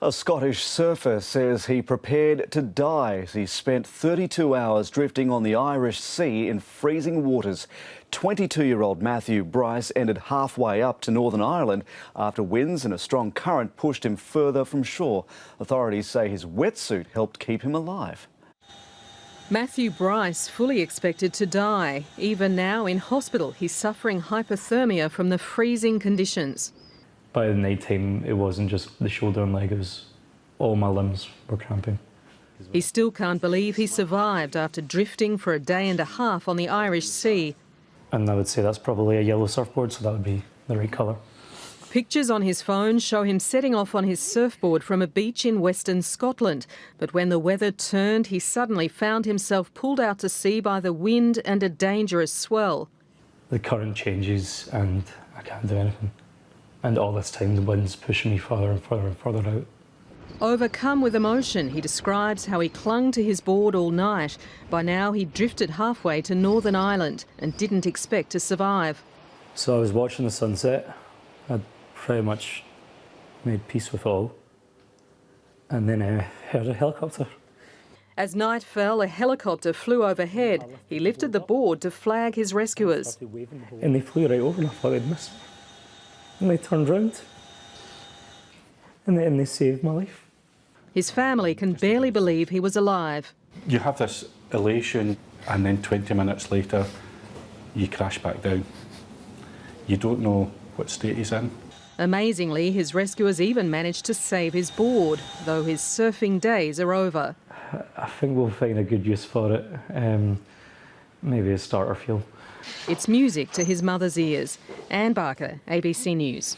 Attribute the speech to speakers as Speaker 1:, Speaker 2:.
Speaker 1: A Scottish surfer says he prepared to die as he spent 32 hours drifting on the Irish Sea in freezing waters. 22-year-old Matthew Bryce ended halfway up to Northern Ireland after winds and a strong current pushed him further from shore. Authorities say his wetsuit helped keep him alive.
Speaker 2: Matthew Bryce fully expected to die. Even now in hospital, he's suffering hypothermia from the freezing conditions.
Speaker 3: By the night time, it wasn't just the shoulder and leg, it was all my limbs were cramping.
Speaker 2: He still can't believe he survived after drifting for a day and a half on the Irish Sea.
Speaker 3: And I would say that's probably a yellow surfboard, so that would be the right colour.
Speaker 2: Pictures on his phone show him setting off on his surfboard from a beach in Western Scotland. But when the weather turned, he suddenly found himself pulled out to sea by the wind and a dangerous swell.
Speaker 3: The current changes and I can't do anything. And all this time the wind's pushing me further and further and further out.
Speaker 2: Overcome with emotion, he describes how he clung to his board all night. By now he'd drifted halfway to Northern Ireland and didn't expect to survive.
Speaker 3: So I was watching the sunset. I'd pretty much made peace with all. And then I heard a helicopter.
Speaker 2: As night fell, a helicopter flew overhead. He lifted the board to flag his rescuers.
Speaker 3: And they flew right over and I thought they'd miss me. And they turned round. And they saved my life.
Speaker 2: His family can barely believe he was alive.
Speaker 4: You have this elation and then 20 minutes later you crash back down. You don't know what state he's in.
Speaker 2: Amazingly, his rescuers even managed to save his board, though his surfing days are over.
Speaker 3: I think we'll find a good use for it. Maybe a starter fuel.
Speaker 2: It's music to his mother's ears. Anne Barker, ABC News.